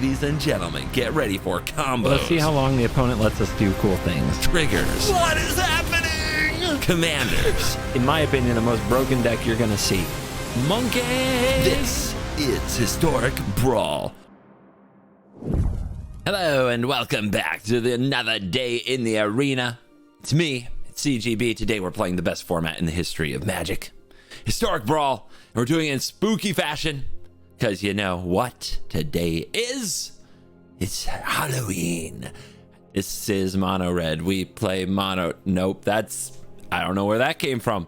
Ladies and gentlemen, get ready for combos. Let's see how long the opponent lets us do cool things. Triggers. What is happening? Commanders. In my opinion, the most broken deck you're gonna see. Monkeys. This is Historic Brawl. Hello and welcome back to another day in the arena. It's me, it's CGB. Today we're playing the best format in the history of Magic. Historic Brawl. And we're doing it in spooky fashion. Because you know what today is? It's Halloween. This is mono red. We play mono. Nope, I don't know where that came from.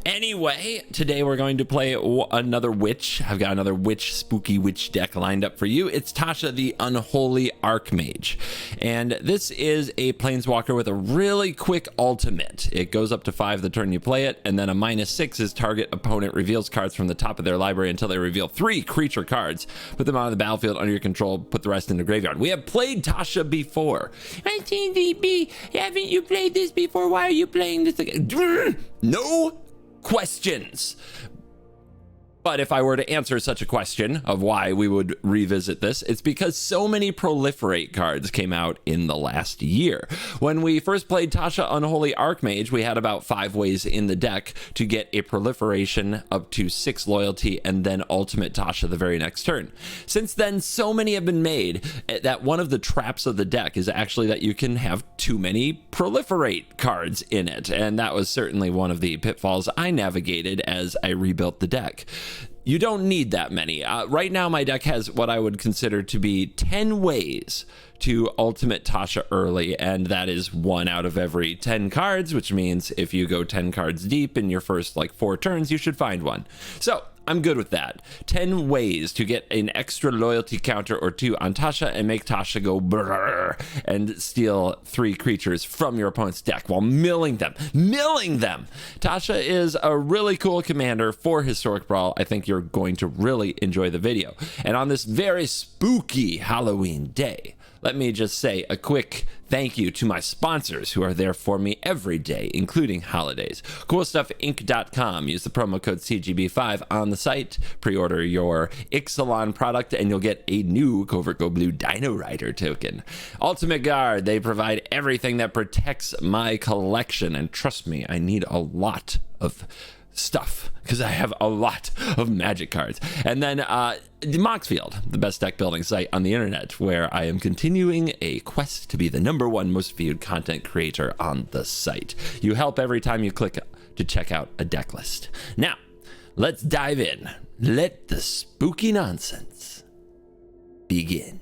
Anyway, today we're going to play another witch. I've got another spooky witch deck lined up for you. It's Tasha, the Unholy Archmage. And this is a planeswalker with a really quick ultimate. It goes up to 5 the turn you play it, and then a -6 is target opponent reveals cards from the top of their library until they reveal 3 creature cards. Put them on the battlefield under your control, put the rest in the graveyard. We have played Tasha before. CGB, haven't you played this before? Why are you playing this again? No questions. But if I were to answer such a question of why we would revisit this, it's because so many proliferate cards came out in the last year. When we first played Tasha Unholy Archmage, we had about 5 ways in the deck to get a proliferation up to 6 loyalty and then ultimate Tasha the very next turn. Since then, so many have been made that one of the traps of the deck is actually that you can have too many proliferate cards in it. And that was certainly one of the pitfalls I navigated as I rebuilt the deck. You don't need that many. Right now, my deck has what I would consider to be 10 ways to ultimate Tasha early, and that is 1 out of every 10 cards, which means if you go 10 cards deep in your first 4 turns, you should find one. So I'm good with that. 10 ways to get an extra loyalty counter or 2 on Tasha and make Tasha go brrr and steal 3 creatures from your opponent's deck while milling them. Tasha is a really cool commander for Historic Brawl. I think you're going to really enjoy the video. And on this very spooky Halloween day, let me just say a quick thank you to my sponsors who are there for me every day, including holidays. CoolStuffInc.com. Use the promo code CGB5 on the site. Pre-order your Ixalan product and you'll get a new CovertGoBlue Dino Rider token. Ultimate Guard. They provide everything that protects my collection. And trust me, I need a lot of stuff because I have a lot of Magic cards. And then Moxfield, the best deck building site on the internet, where I am continuing a quest to be the #1 most viewed content creator on the site. You help every time you click to check out a deck list. Now, let's dive in. Let the spooky nonsense begin.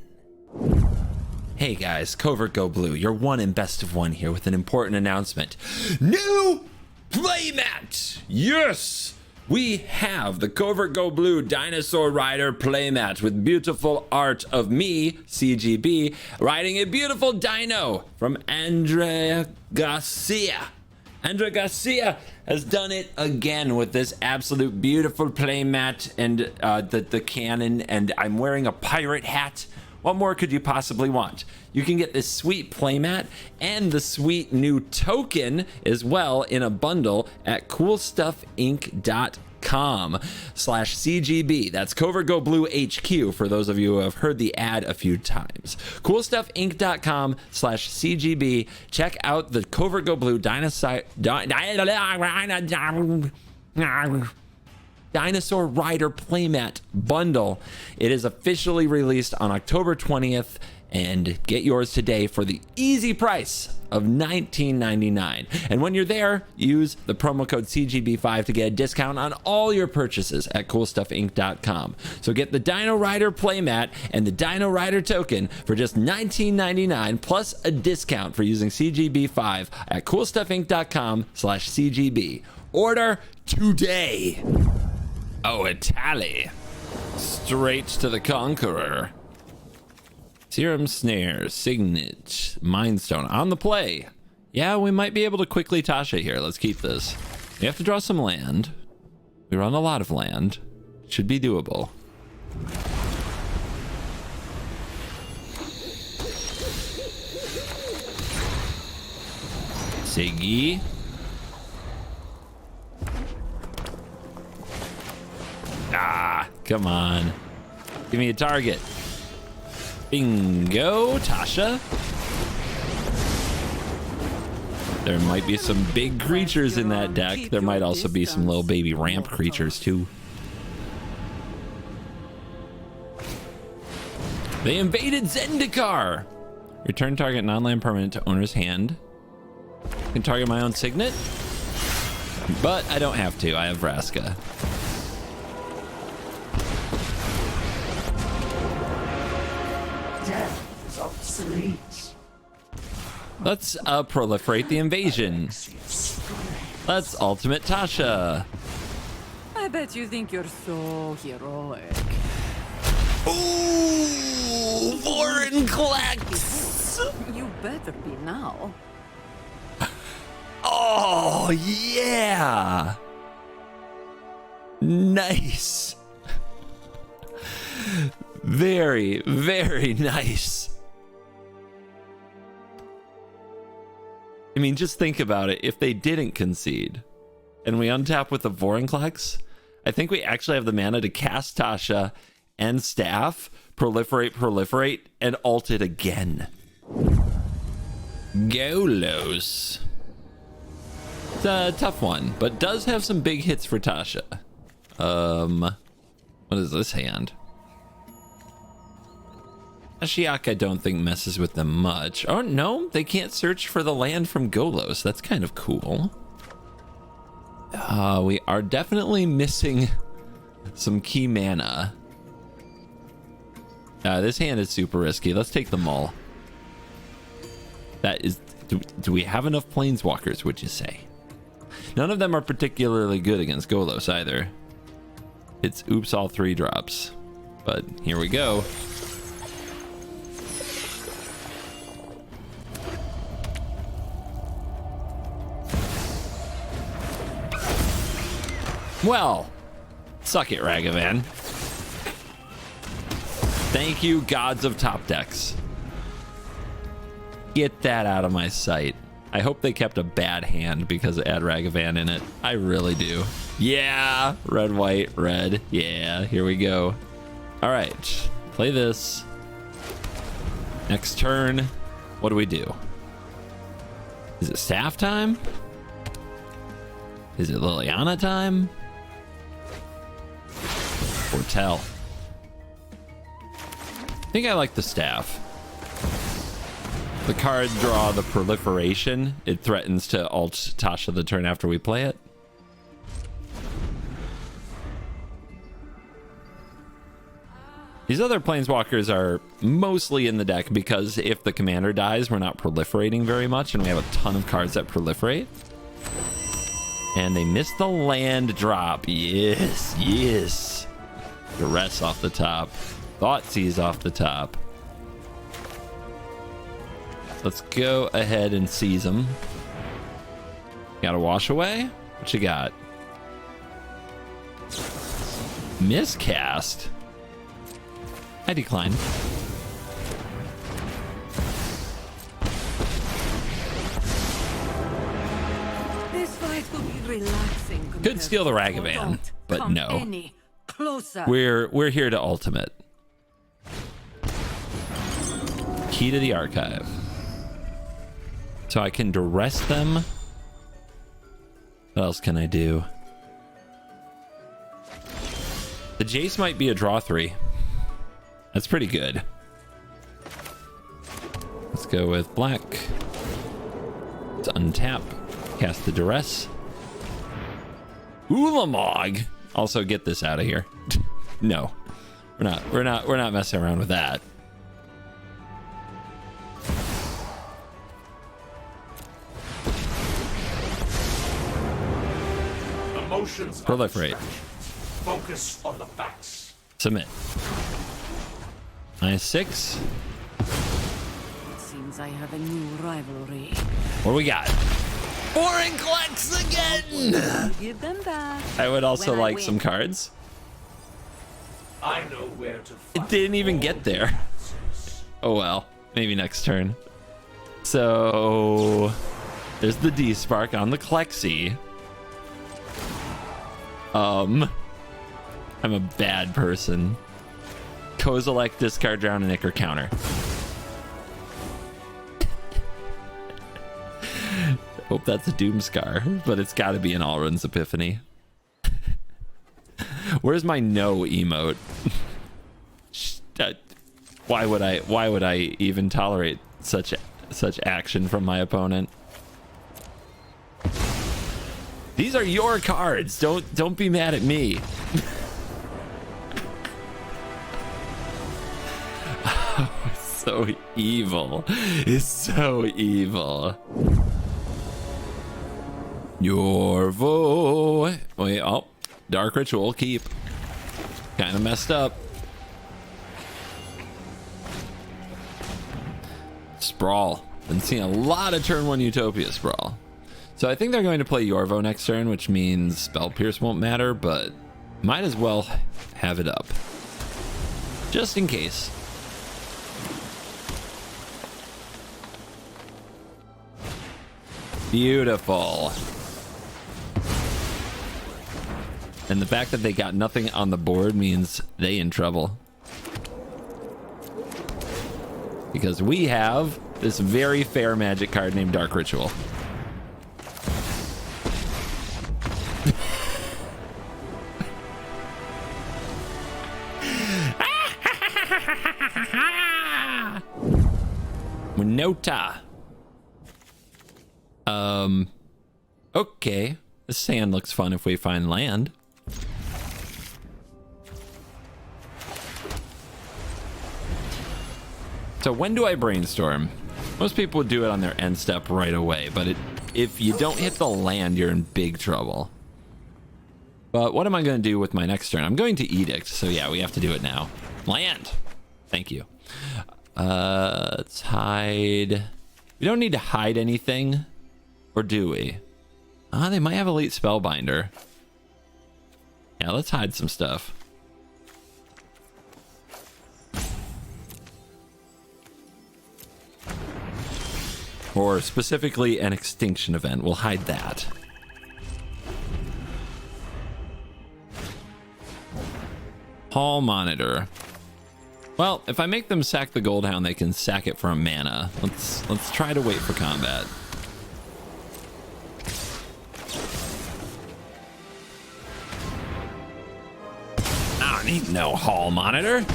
Hey guys, CovertGoBlue, your one and best of one here with an important announcement. New Playmat! Yes! We have the CovertGoBlue Dinosaur Rider Playmat with beautiful art of me, CGB, riding a beautiful dino from Andrea Garcia. Andrea Garcia has done it again with this absolute beautiful playmat and the cannon, and I'm wearing a pirate hat. What more could you possibly want? You can get this sweet playmat and the sweet new token as well in a bundle at CoolStuffInc.com/CGB. That's CovertGoBlue HQ for those of you who have heard the ad a few times. CoolStuffInc.com/CGB. Check out the CovertGoBlue Dinosaur Rider Playmat bundle. It is officially released on October 20th, and get yours today for the easy price of $19.99. And when you're there, use the promo code CGB5 to get a discount on all your purchases at CoolStuffInc.com. So get the Dino Rider Playmat and the Dino Rider token for just $19.99 plus a discount for using CGB5 at CoolStuffInc.com/CGB. Order today. Oh, a tally. Straight to the Conqueror. Serum Snare, Signet, Mindstone on the play. Yeah, we might be able to quickly Tasha here. Let's keep this. We have to draw some land. We run a lot of land. Should be doable. Siggy. Ah, come on. Give me a target. Bingo, Tasha. There might be some big creatures in that deck. There might also be some little baby ramp creatures too. They invaded Zendikar. Return target non-land permanent to owner's hand. I can target my own signet, but I don't have to. I have Vraska. Death is obsolete. Let's proliferate the invasion. Let's ultimate Tasha. I bet you think you're so heroic. Ooh, foreign Klex. You better be now. Oh, yeah. Nice. Very, very nice. I mean, just think about it. If they didn't concede and we untap with the Vorinclex, I think we actually have the mana to cast Tasha and staff, proliferate, and ult it again. Golos. It's a tough one, but does have some big hits for Tasha. What is this hand? Ashiok, I don't think messes with them much. Oh no, they can't search for the land from Golos. That's kind of cool. We are definitely missing some key mana. This hand is super risky. Let's take the Maul. That is, do we have enough planeswalkers, would you say? None of them are particularly good against Golos either. It's oops all 3 drops. But here we go. Well, suck it, Ragavan. Thank you, gods of top decks. Get that out of my sight. I hope they kept a bad hand because it had Ragavan in it. I really do. Yeah, red, white, red. Yeah, here we go. All right, play this. Next turn, what do we do? Is it staff time? Is it Liliana time? Foretell. I think I like the staff. The card draw the proliferation. It threatens to ult Tasha the turn after we play it. These other planeswalkers are mostly in the deck because if the commander dies, we're not proliferating very much, and we have a ton of cards that proliferate. And they missed the land drop. Yes, yes. Duress off the top. Thoughtseize off the top. Let's go ahead and seize them. Got a wash away? What you got? Miscast. I decline. This fight will be relaxing. Could steal the Ragavan, but no. Any closer. We're here to ultimate. Key to the archive. So I can duress them. What else can I do? The Jace might be a draw 3. That's pretty good. Let's go with black. Let's untap. Cast the duress. Ulamog. Also get this out of here. No. We're not messing around with that. Emotions Proliferate. Focus on the facts. Submit. -6. It seems I have a new rivalry. What do we got? Vorinclex again! Give them back. I would also when I like win. some cards. I know where to find. It didn't even all get the there. answers. Oh well, maybe next turn. So there's the D-Spark on the Klexi. I'm a bad person. Kozilek, discard, drown, and Ichor counter. Hope that's a Doomscar, but it's got to be an Alrund's Epiphany. Where's my no emote? Why would I even tolerate such action from my opponent? These are your cards. Don't be mad at me. Oh, it's so evil. It's so evil. Yorvo. Wait, oh, Dark Ritual, keep. Kind of messed up. Sprawl. Been seeing a lot of turn 1 Utopia Sprawl. So I think they're going to play Yorvo next turn, which means Spell Pierce won't matter, but might as well have it up. Just in case. Beautiful. And the fact that they got nothing on the board means they in trouble. Because we have this very fair Magic card named Dark Ritual. Winota. Okay. The sand looks fun if we find land. So when do I brainstorm? Most people would do it on their end step right away, but if you don't hit the land, you're in big trouble. But what am I going to do with my next turn? I'm going to Edict, so yeah, we have to do it now. Land! Thank you. Let's hide. We don't need to hide anything, or do we? They might have Elite Spellbinder. Yeah, let's hide some stuff. Or specifically an extinction event. We'll hide that. Hall Monitor. Well, if I make them sack the Goldhound, they can sack it for a mana. Let's try to wait for combat. I don't need no Hall Monitor.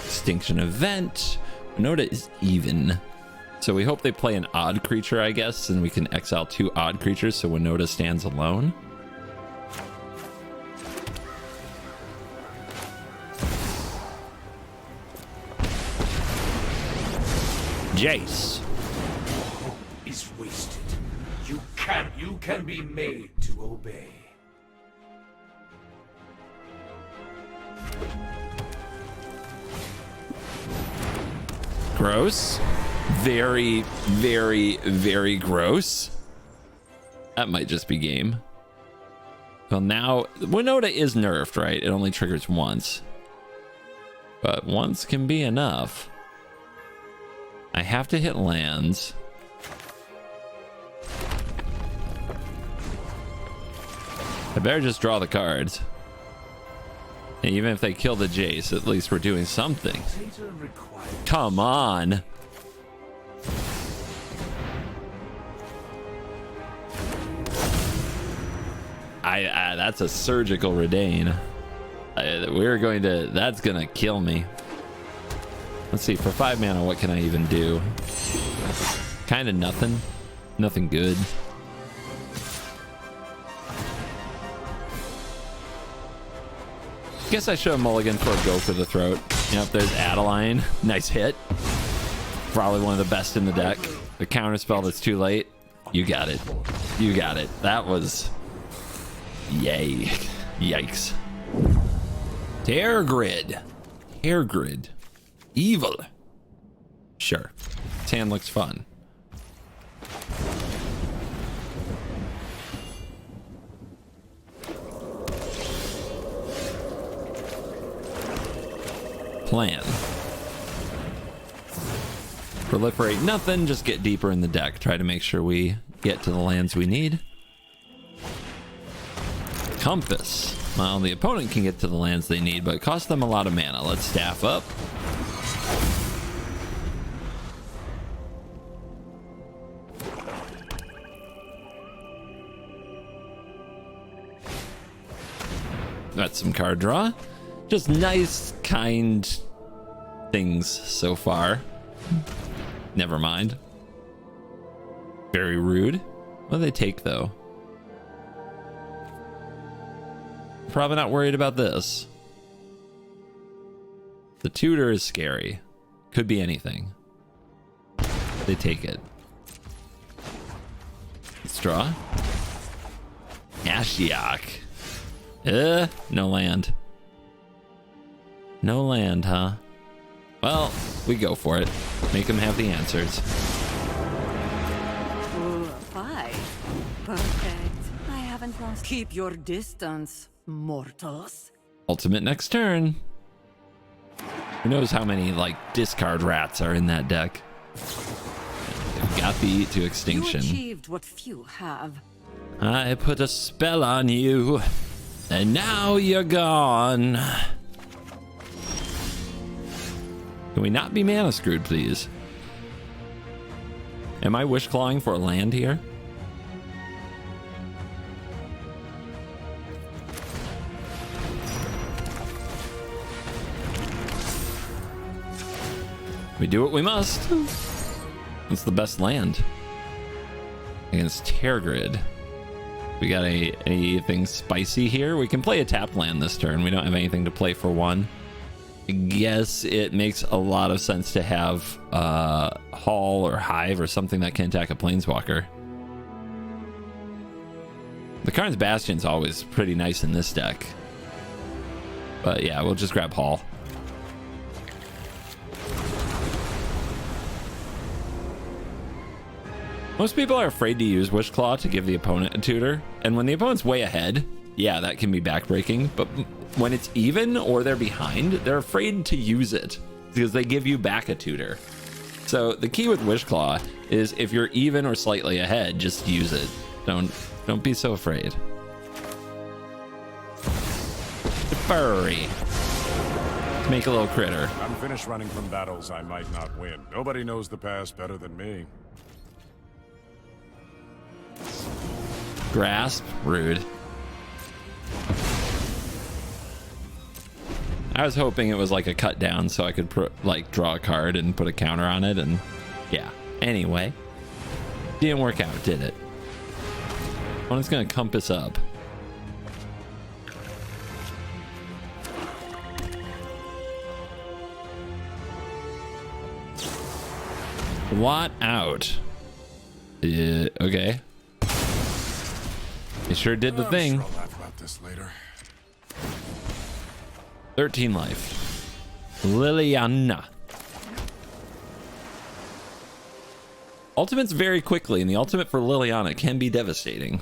Extinction event. Winota is even. So we hope they play an odd creature, I guess, and we can exile 2 odd creatures so Winota stands alone. Jace. Hope is wasted. You can be made to obey. Gross. Very, very, very gross. That might just be game. Well, now Winota is nerfed, right? It only triggers once. But once can be enough. I have to hit lands. I better just draw the cards. And even if they kill the Jace, at least we're doing something. Come on. That's a surgical Redain. That's gonna kill me. Let's see, for 5 mana, what can I even do? Kind of nothing. Nothing good. Guess I should have mulligan for a go for the throat. Yep, there's Adeline. Nice hit. Probably one of the best in the deck. The counter spell that's too late. You got it. You got it. That was... Yay. Yikes. Tear Grid. Tear Grid. Evil. Sure. This hand looks fun. Plan. Proliferate nothing, just get deeper in the deck. Try to make sure we get to the lands we need. Compass. Well, the opponent can get to the lands they need, but it costs them a lot of mana. Let's staff up. Got some card draw. Just nice, kind things so far. Never mind. Very rude. What do they take, though? Probably not worried about this. The tutor is scary. Could be anything. They take it. Let's draw. Ashiok. No land. No land, huh? Well, we go for it. Make them have the answers. Ooh, 5. Perfect. I haven't lost. Keep your distance, mortals. Ultimate next turn. Who knows how many, like, discard rats are in that deck? They've got the Eat to Extinction. You achieved what few have. I put a spell on you, and now you're gone. Can we not be mana screwed, please? Am I wish clawing for a land here? We do what we must. It's the best land against Tergrid. We got anything spicy here? We can play a tap land this turn. We don't have anything to play for one. I guess it makes a lot of sense to have Hall or Hive or something that can attack a Planeswalker. The Karn's Bastion's always pretty nice in this deck. But yeah, we'll just grab Hall. Most people are afraid to use Wishclaw to give the opponent a tutor, and when the opponent's way ahead, yeah, that can be backbreaking, but when it's even or they're behind, they're afraid to use it because they give you back a tutor. So the key with Wishclaw is if you're even or slightly ahead, just use it. Don't be so afraid. Furry. Make a little critter. I'm finished running from battles I might not win. Nobody knows the past better than me. Grasp, rude. I was hoping it was like a cut down so I could like draw a card and put a counter on it, and yeah. Anyway, didn't work out, did it? Opponent's gonna compass up. What out? Okay. It sure did the thing. Sure I'll laugh about this later. 13 life. Liliana. Ultimates very quickly, and the ultimate for Liliana can be devastating.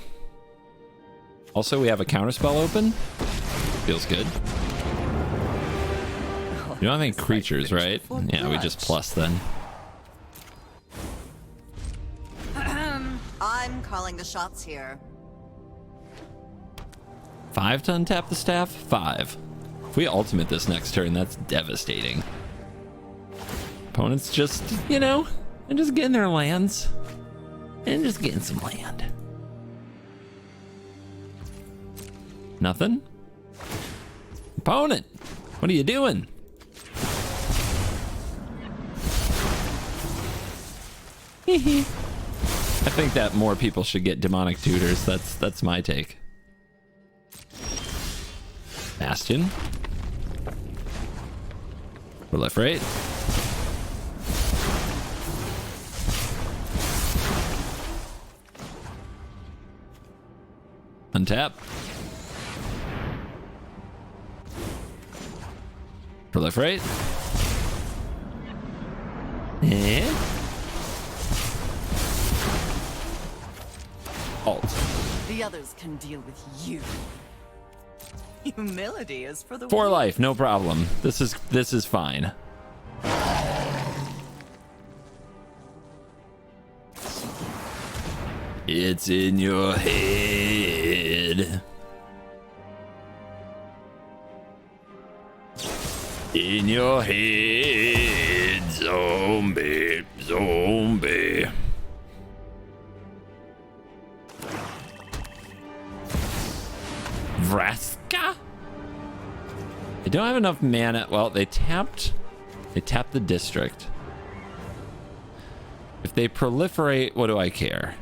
Also, we have a counterspell open. Feels good. You don't have any creatures, right? Yeah, we just plus then. I'm calling the shots here. 5 to untap the staff? 5. If we ultimate this next turn, that's devastating. Opponents just, you know, they're just getting their lands. And just getting some land. Nothing? Opponent, what are you doing? I think that more people should get demonic tutors. That's my take. Bastion. Proliferate. Untap. Proliferate. And alt. The others can deal with you. Humility is for the 4 weak. life, no problem. This is fine. It's in your head. In your head, zombie, zombie. Vraska? They don't have enough mana. Well, they tapped the district. If they proliferate, what do I care?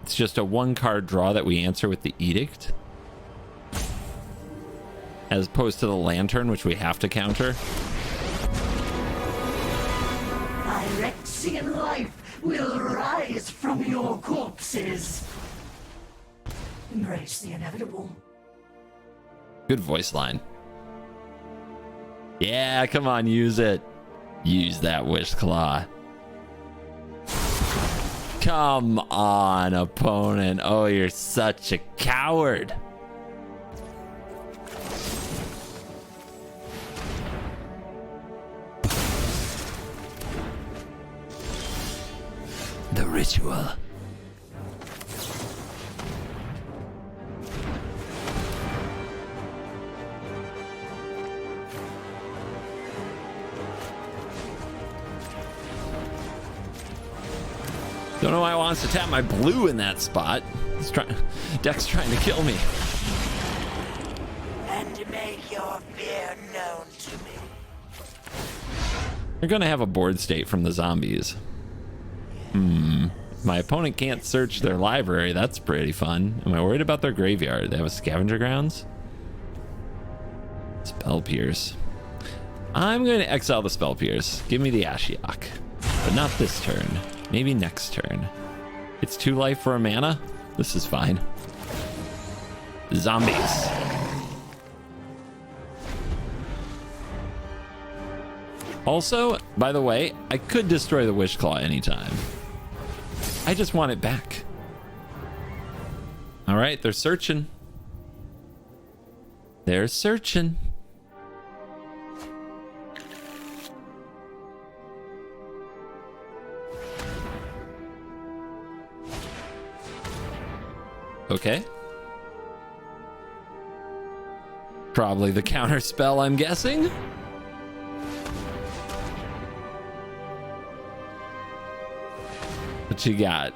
It's just a 1-card draw that we answer with the Edict. As opposed to the Lantern, which we have to counter. Phyrexian life will rise from your corpses. Embrace the inevitable. Good voice line. Yeah, come on, use it. Use that Wish Claw. Come on, opponent. Oh, you're such a coward. The ritual. Don't know why it wants to tap my blue in that spot. Deck's trying to kill me. And make your fear known to me. You're gonna have a board state from the zombies. My opponent can't search their library. That's pretty fun. Am I worried about their graveyard? They have a scavenger grounds? Spell Pierce. I'm going to exile the Spell Pierce. Give me the Ashiok. But not this turn. Maybe next turn. It's 2 life for a mana? This is fine. Zombies. Also, by the way, I could destroy the Wish Claw anytime. I just want it back. All right, they're searching. They're searching. Okay. Probably the counter spell, I'm guessing. What you got?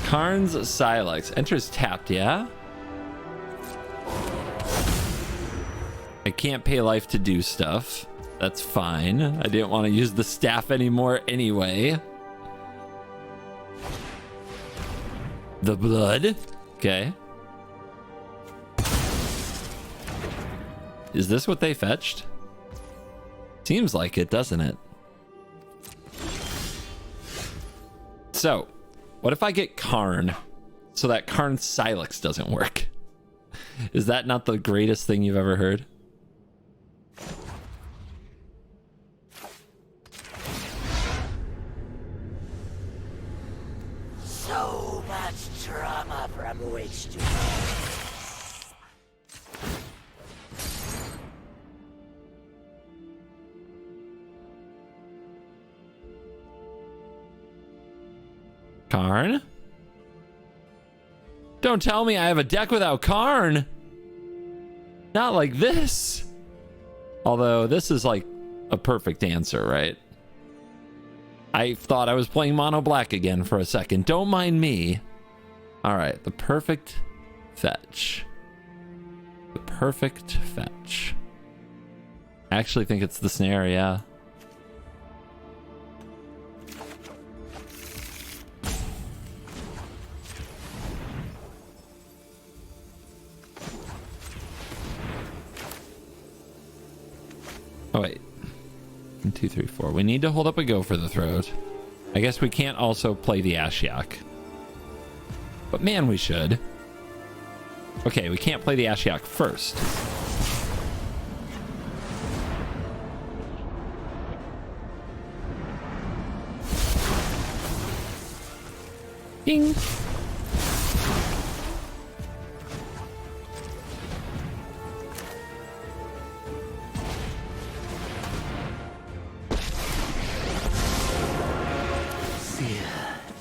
Karn's Silex. Enters tapped, yeah? I can't pay life to do stuff. That's fine. I didn't want to use the staff anymore anyway. The blood. Okay. Is this what they fetched? Seems like it, doesn't it? So, what if I get Karn so that Karn Silex doesn't work? Is that not the greatest thing you've ever heard? So much trauma from which to. Karn? Don't tell me I have a deck without Karn. Not like this. Although this is like a perfect answer, right? I thought I was playing mono black again for a second. Don't mind me. All right, the perfect fetch. The perfect fetch. I actually think it's the snare, yeah. Oh, wait. 1, 2, 3, 4. We need to hold up a Go for the Throat. I guess we can't also play the Ashiok. But man, we should. Okay, we can't play the Ashiok first. Ding.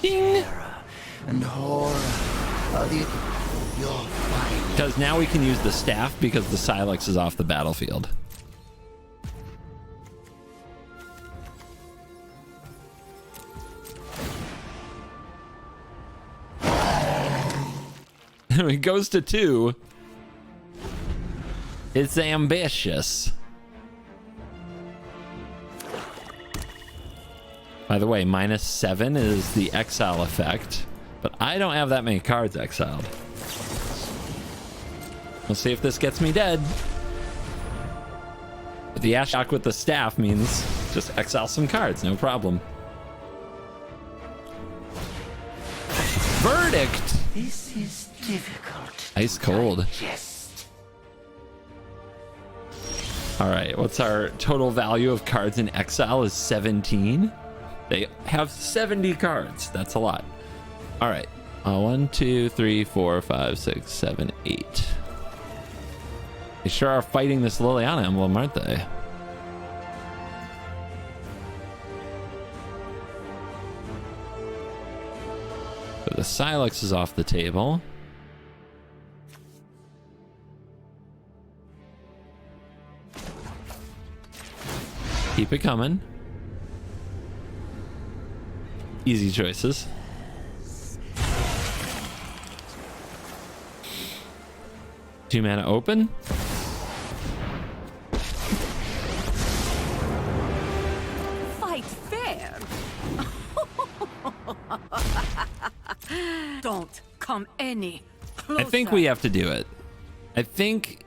Ding. And horror are the your fight. Because now we can use the staff because the Silex is off the battlefield. And when it goes to 2, it's ambitious. By the way, -7 is the exile effect, but I don't have that many cards exiled. We'll see if this gets me dead. But the Ashok with the staff means just exile some cards, no problem. Verdict! This is difficult. Ice cold. Yes. All right, what's our total value of cards in exile is 17. They have 70 cards. That's a lot. All right. 1, 2, 3, 4, 5, 6, 7, 8. They sure are fighting this Liliana emblem, aren't they? So the Sylex is off the table. Keep it coming. Easy choices. Two mana open. Fight fair. Don't come any closer. I think we have to do it. I think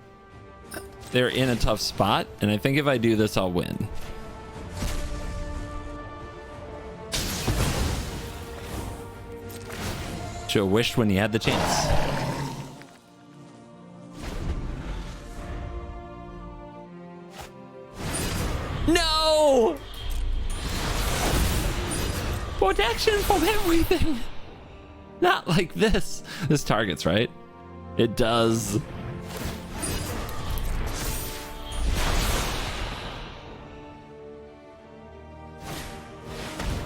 they're in a tough spot, and I think if I do this, I'll win. Should've wished when he had the chance. No! Protection from everything. Not like this. This targets, right? It does.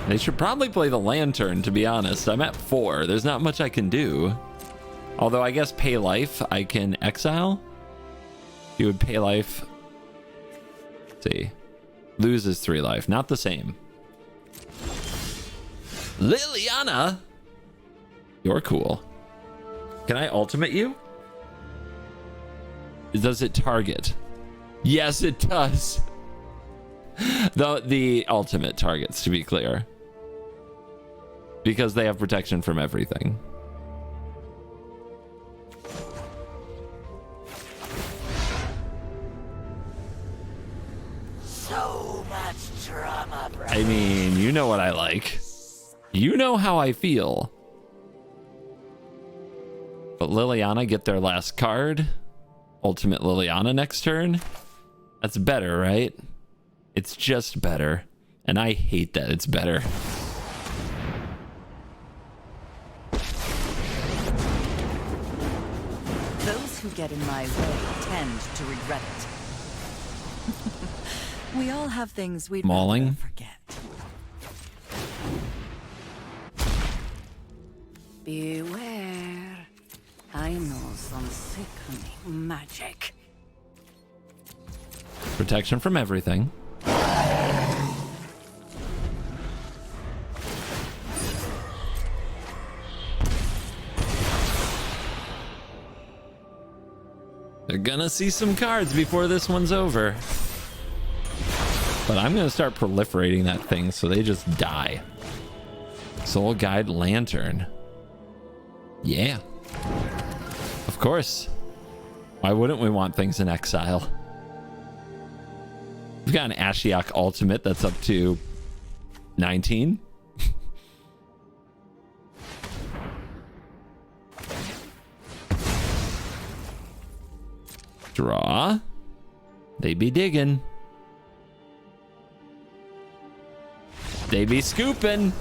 They should probably play the Lantern, to be honest. I'm at 4. There's not much I can do. Although I guess pay life, I can exile. You would pay life. Let's see. Loses 3 life. Not the same. Liliana! You're cool. Can I ultimate you? Does it target? Yes, it does. The ultimate targets, to be clear. Because they have protection from everything. So much drama, bro. I mean, you know what I like. You know how I feel. But Liliana get their last card. Ultimate Liliana next turn. That's better, right? It's just better. And I hate that it's better. Those who get in my way tend to regret it. We all have things we'd Mauling. rather forget. Beware. I know some sickening magic. Protection from everything. They're gonna see some cards before this one's over. But I'm gonna start proliferating that thing so they just die. Soul Guide Lantern. Yeah. Of course. Why wouldn't we want things in exile? We've got an Ashiok Ultimate that's up to 19. Draw. They be digging. They be scooping.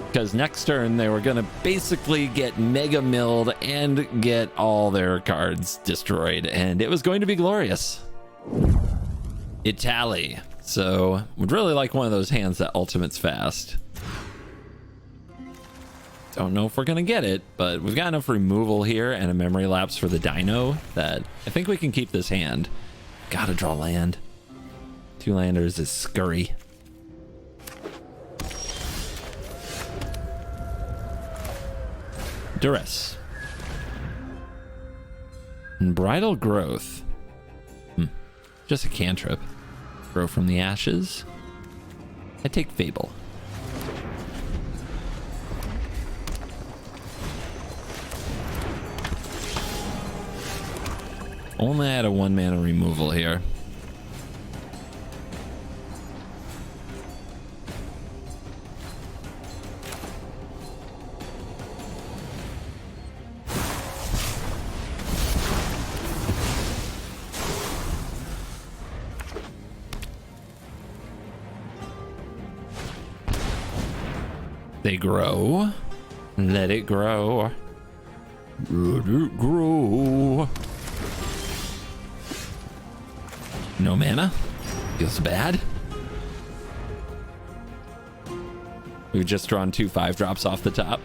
Because next turn they were going to basically get mega milled and get all their cards destroyed. And it was going to be glorious. Italy. So would really like one of those hands that ultimates fast. Don't know if we're going to get it, but we've got enough removal here and a memory lapse for the dino that I think we can keep this hand. Gotta draw land. 2 landers is scurry. Duress. And Bridal Growth. Just a cantrip. Grow from the ashes. I take Fable. Only add a 1 mana removal here. They grow. Let it grow. Let it grow. No mana. Feels bad. We've just drawn 2 5-drops off the top.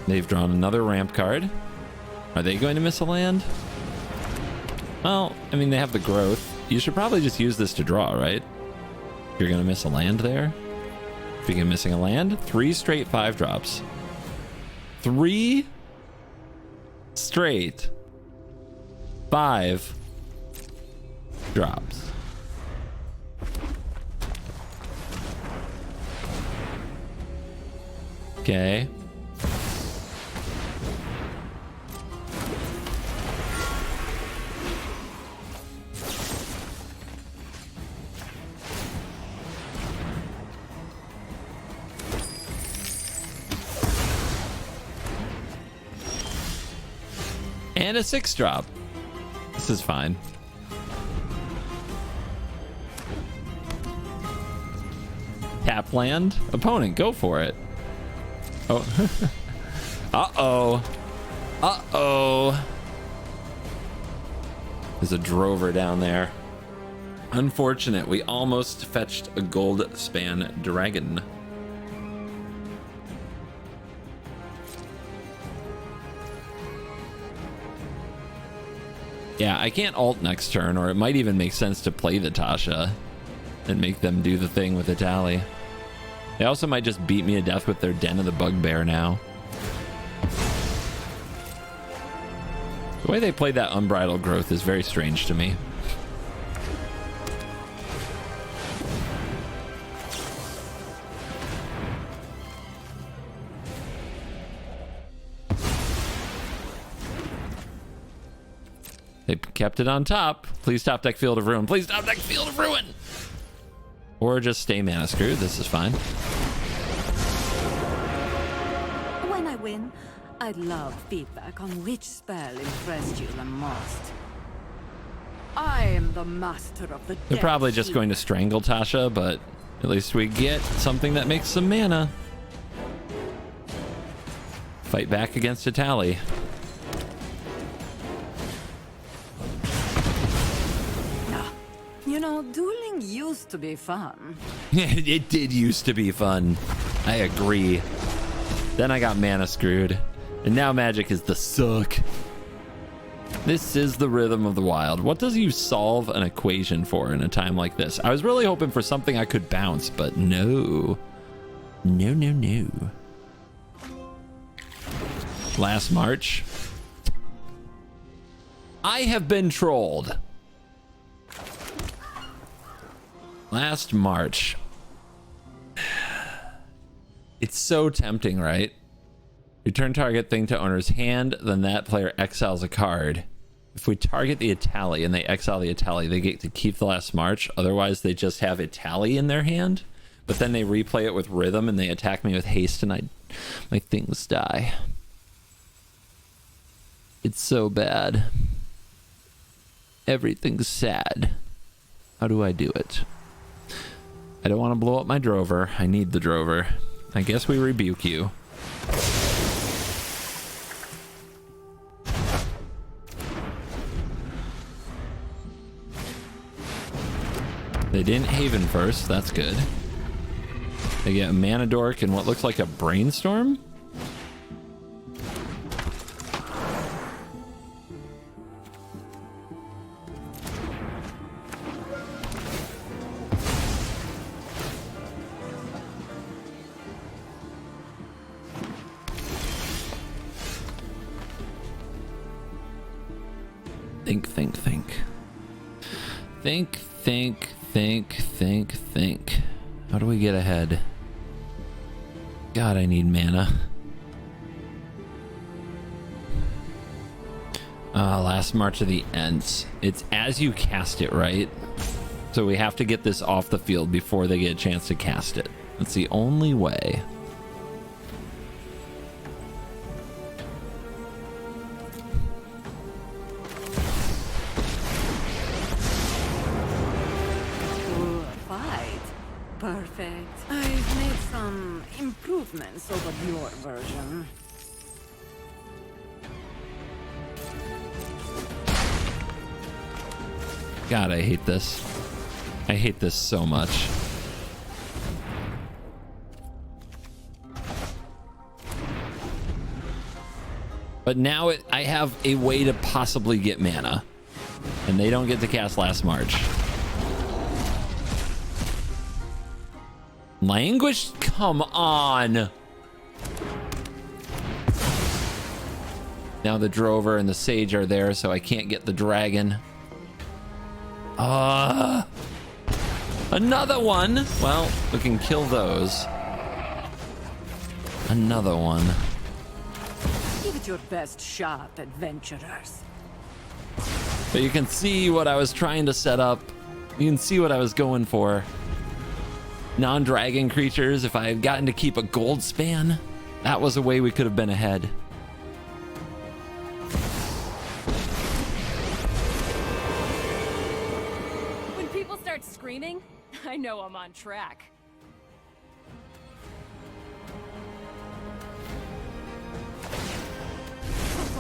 They've drawn another ramp card. Are they going to miss a land? Well, I mean, they have the growth. You should probably just use this to draw, right? You're going to miss a land there. Speaking of missing a land, 3 straight 5-drops. 3 straight 5 drops. Okay. And a 6-drop. This is fine. Tap land. Opponent, go for it. Oh. Uh-oh. Uh-oh. There's a drover down there. Unfortunate. We almost fetched a gold span dragon. Yeah, I can't ult next turn, or it might even make sense to play the Tasha and make them do the thing with the tally. They also might just beat me to death with their Den of the Bugbear now. The way they played that Unbridled Growth is very strange to me. They kept it on top. Please top deck Field of Ruin. Please top deck Field of Ruin. Or just stay mana screwed. This is fine. When I win, I'd love feedback on which spell impressed you the most. I am the master of the They're probably just going to strangle Tasha, but at least we get something that makes some mana. Fight back against a tally. You know, dueling used to be fun. It did used to be fun. I agree. Then I got mana screwed. And now Magic is the suck. This is the rhythm of the wild. What does you solve an equation for in a time like this? I was really hoping for something I could bounce, but no. No, no, no. Last March. I have been trolled. Last March. It's so tempting, right? Return target thing to owner's hand, then that player exiles a card. If we target the Atali and they exile the Atali, they get to keep the Last March. Otherwise, they just have Atali in their hand. But then they replay it with Rhythm and they attack me with haste and my things die. It's so bad. Everything's sad. How do I do it? I don't want to blow up my drover. I need the drover. I guess we rebuke you. They didn't Haven first. That's good. They get a Mana Dork and what looks like a Brainstorm? Think. How do we get ahead? God, I need mana. Last March of the Ents. It's as you cast it, right? So we have to get this off the field before they get a chance to cast it. That's the only way. Perfect. I've made some improvements over your version. God, I hate this. I hate this so much. But now I have a way to possibly get mana. And they don't get to cast Last March. Languish? Come on. Now the Drover and the Sage are there, so I can't get the dragon. Another one. Well, we can kill those. Another one. Give it your best shot, adventurers. But you can see what I was trying to set up. You can see what I was going for. Non-dragon creatures. If I had gotten to keep a gold span, that was a way we could have been ahead. When people start screaming, I know I'm on track.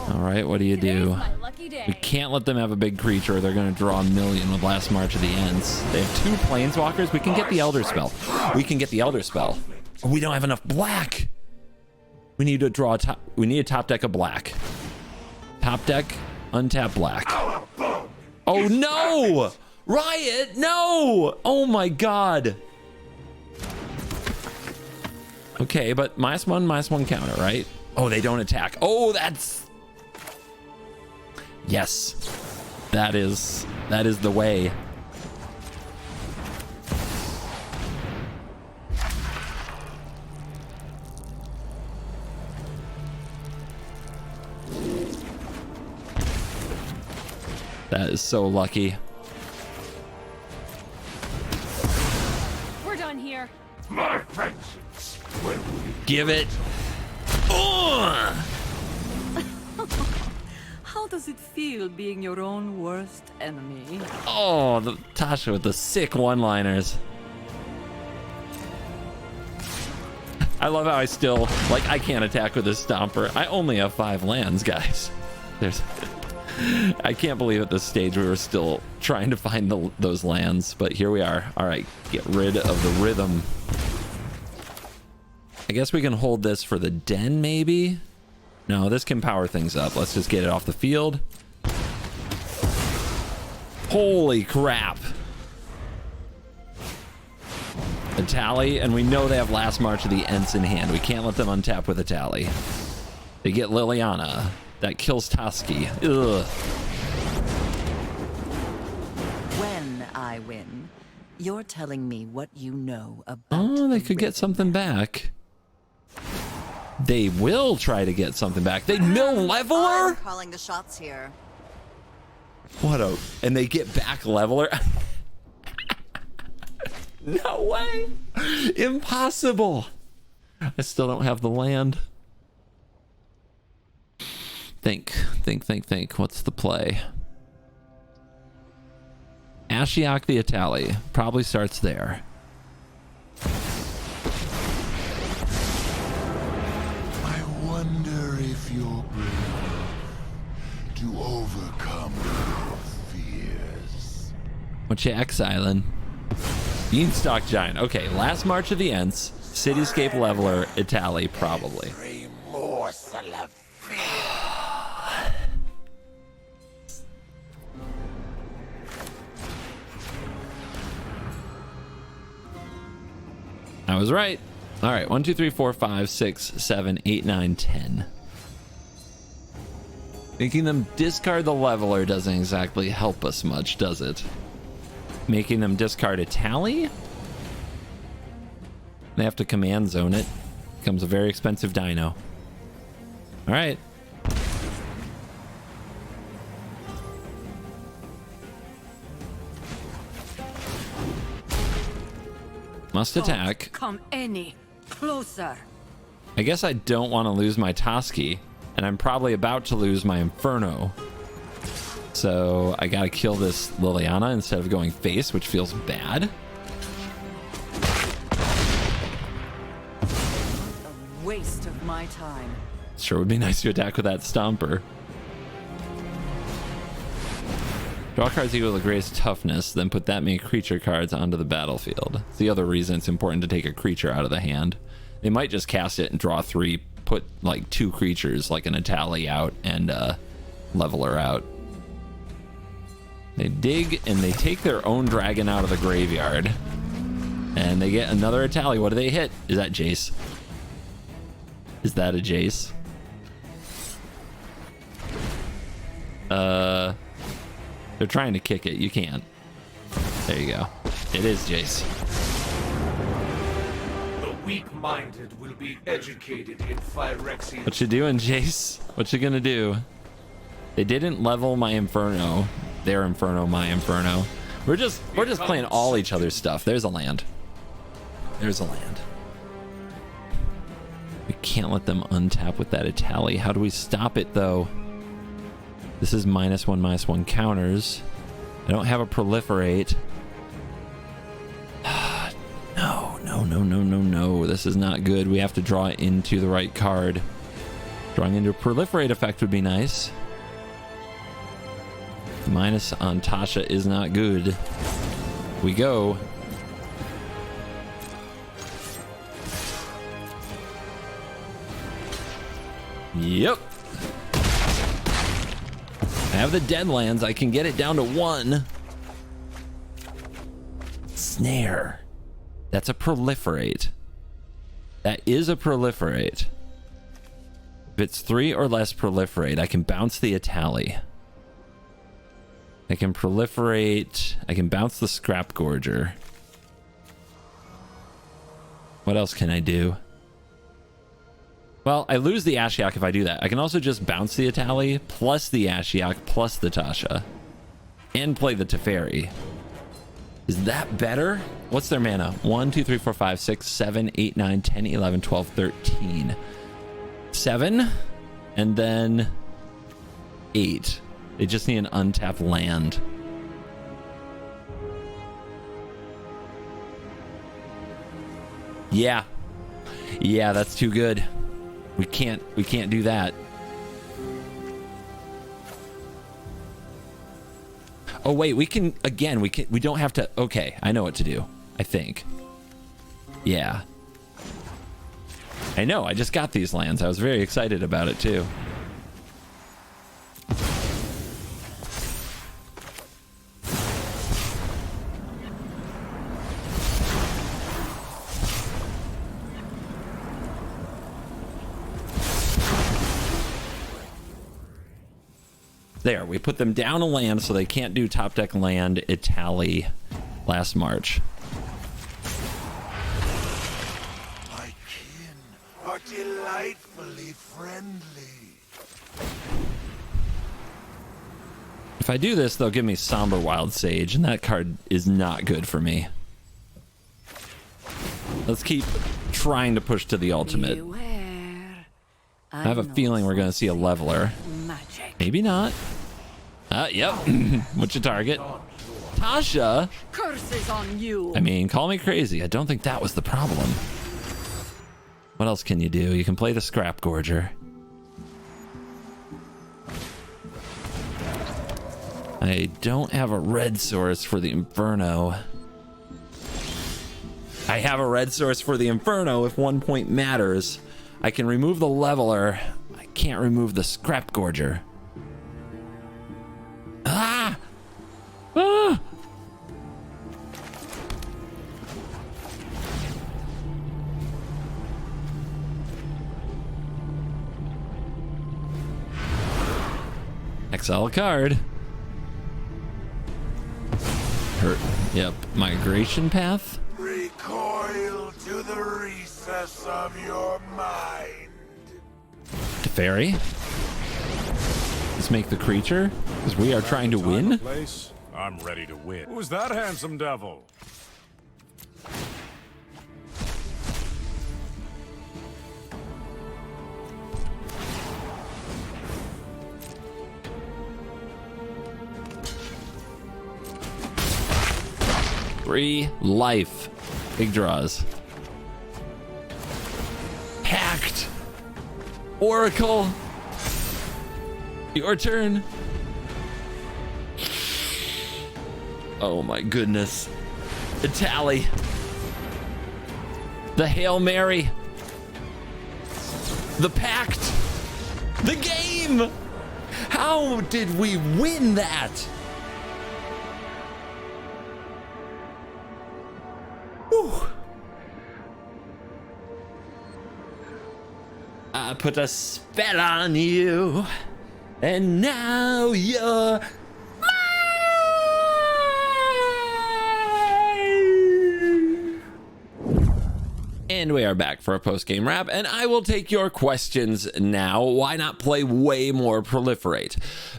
All right, what do you do? My lucky day. We can't let them have a big creature. They're going to draw a million with Last March of the Ents. They have 2 planeswalkers. We can get the Elder Spell. We can get the Elder Spell. Oh, we don't have enough black. We need to draw a top. We need a top deck of black. Top deck, untap black. Oh no! Riot, no! Oh my god. Okay, but -1/-1 counter, right? Oh, they don't attack. Oh, that's... Yes. That is the way. That is so lucky. We're done here. My vengeance will be Give it. Ugh! How does it feel being your own worst enemy? Oh, the Tasha with the sick one-liners. I love how I still, like, I can't attack with this Stomper. I only have 5 lands, guys. I can't believe at this stage we were still trying to find those lands, but here we are. All right, get rid of the rhythm. I guess we can hold this for the den, maybe? No, this can power things up. Let's just get it off the field. Holy crap. A tally, and we know they have Last March of the Ents in hand. We can't let them untap with a tally. They get Liliana. That kills Toski. Ugh. When I win, you're telling me what you know about. Oh, they could get something back. They will try to get something back. They mill Leveler? I'm calling the shots here. What a... And they get back Leveler? No way. Impossible. I still don't have the land. Think. What's the play? Ashiok the Atali probably starts there. I wonder if you're brave to overcome your fears. What you exiling? Beanstalk Giant. Okay, Last March of the Ents, Cityscape Leveler, Itali, probably. I was right. All right, 1, 2, 3, 4, 5, 6, 7, 8, 9, 10. Making them discard the leveler doesn't exactly help us much, does it? Making them discard a tally? They have to command zone it. Becomes a very expensive dino. All right. Must attack. Don't come any closer. I guess I don't want to lose my Toski, and I'm probably about to lose my Inferno. So I gotta kill this Liliana instead of going face, which feels bad. A waste of my time. Sure would be nice to attack with that Stomper. Draw cards equal to the greatest toughness, then put that many creature cards onto the battlefield. It's the other reason it's important to take a creature out of the hand. They might just cast it and draw 3, put like 2 creatures, like an Atali out and Leveler out. They dig and they take their own dragon out of the graveyard. And they get another Atali. What do they hit? Is that Jace? Is that a Jace? They're trying to kick it. You can't. There you go. It is Jace. The weak-minded will be educated in Phyrexian. What you doing, Jace? What you gonna do? They didn't level my Inferno. Their Inferno, my Inferno. We're just playing all each other's stuff. There's a land. There's a land. We can't let them untap with that Atali. How do we stop it though? This is -1/-1 counters. I don't have a proliferate. No. This is not good. We have to draw it into the right card. Drawing into a proliferate effect would be nice. Minus on Tasha is not good. We go. Yep. I have the Deadlands. I can get it down to 1. Snare. That's a proliferate. That is a proliferate. If it's 3 or less proliferate, I can bounce the Atali. I can proliferate. I can bounce the Scrap Gorger. What else can I do? Well, I lose the Ashiok if I do that. I can also just bounce the Atali plus the Ashiok plus the Tasha and play the Teferi. Is that better? What's their mana? 1, 2, 3, 4, 5, 6, 7, 8, 9, 10, 11, 12, 13. 7 and then 8. They just need an untapped land. Yeah, that's too good. We can't do that. Oh wait, we don't have to. Okay, I know what to do, I think. Yeah, I know, I just got these lands. I was very excited about it too. There, we put them down a land so they can't do top deck land Atali last March. My kin are delightfully friendly. If I do this, they'll give me Somber Wild Sage, and that card is not good for me. Let's keep trying to push to the ultimate. Beware. I have a feeling we're going to see a leveler. Magic. Maybe not. Yep. What's your target? Tasha? Curses on you. I mean, call me crazy. I don't think that was the problem. What else can you do? You can play the Scrap Gorger. I don't have a red source for the Inferno. I have a red source for the Inferno if 1 point matters. I can remove the leveler. I can't remove the Scrap Gorger. Ah! Ah! XL card. Yep, migration path. Recoil to the recess of your mind. Teferi. Let's make the creature, because we are trying to win. Place? I'm ready to win. Who's that handsome devil? Free life. Big draws. Hacked. Oracle. Your turn. Oh my goodness. The tally. The Hail Mary. The pact. The game. How did we win that? Whew. I put a spell on you, and now you're mine. And we are back for a post-game wrap, and I will take your questions now. Why not play way more Proliferate?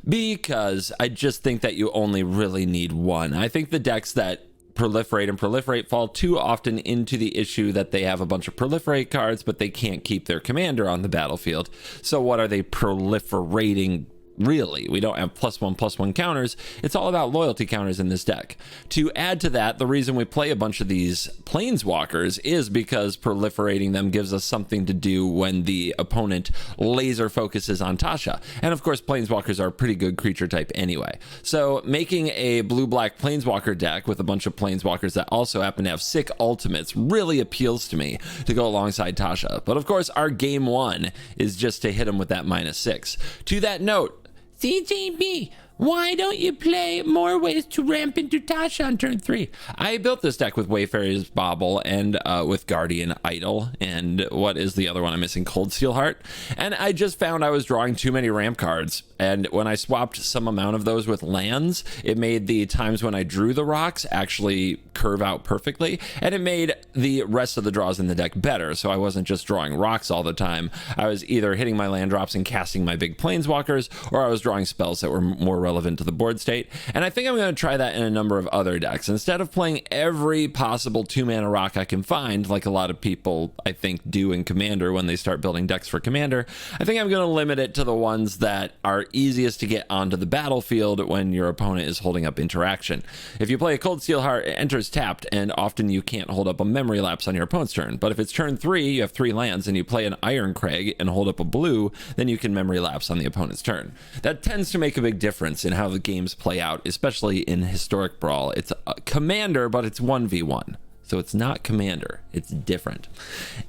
Because I just think that you only really need one. I think the decks that Proliferate and Proliferate fall too often into the issue that they have a bunch of Proliferate cards, but they can't keep their commander on the battlefield. So what are they proliferating? Really, we don't have +1/+1 counters. It's all about loyalty counters in this deck. To add to that, the reason we play a bunch of these planeswalkers is because proliferating them gives us something to do when the opponent laser focuses on Tasha. And of course, planeswalkers are a pretty good creature type anyway. So making a blue-black planeswalker deck with a bunch of planeswalkers that also happen to have sick ultimates really appeals to me to go alongside Tasha. But of course, our game one is just to hit them with that -6. To that note, CJB, why don't you play more ways to ramp into Tasha on turn 3? I built this deck with Wayfarer's Bauble and with Guardian Idol, and what is the other one I'm missing? Cold Steelheart. And I just found I was drawing too many ramp cards, and when I swapped some amount of those with lands, it made the times when I drew the rocks actually curve out perfectly, and it made the rest of the draws in the deck better, so I wasn't just drawing rocks all the time. I was either hitting my land drops and casting my big planeswalkers, or I was drawing spells that were more relevant to the board state. And I think I'm going to try that in a number of other decks. Instead of playing every possible 2-mana rock I can find, like a lot of people I think do in Commander when they start building decks for Commander, I think I'm going to limit it to the ones that are easiest to get onto the battlefield when your opponent is holding up interaction. If you play a Cold Steelheart, it enters tapped, and often you can't hold up a Memory Lapse on your opponent's turn. But if it's turn 3, you have 3 lands, and you play an Iron Crag and hold up a blue, then you can Memory Lapse on the opponent's turn. That tends to make a big difference in how the games play out, especially in Historic Brawl. It's a Commander, but it's 1v1. So it's not Commander, it's different.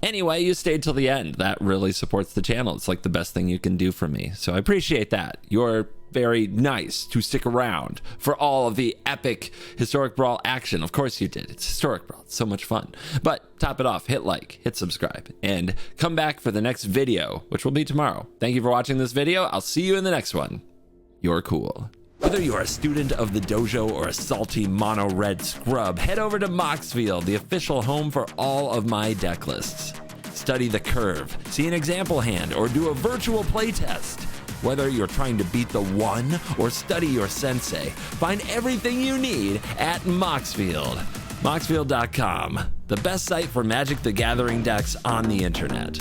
Anyway, you stayed till the end. That really supports the channel. It's like the best thing you can do for me. So I appreciate that. You're very nice to stick around for all of the epic Historic Brawl action. Of course you did. It's Historic Brawl. It's so much fun. But top it off, hit like, hit subscribe, and come back for the next video, which will be tomorrow. Thank you for watching this video. I'll see you in the next one. You're cool. Whether you're a student of the dojo or a salty mono red scrub, head over to Moxfield, the official home for all of my deck lists. Study the curve, see an example hand, or do a virtual playtest. Whether you're trying to beat the one or study your sensei, find everything you need at Moxfield. Moxfield.com, the best site for Magic the Gathering decks on the internet.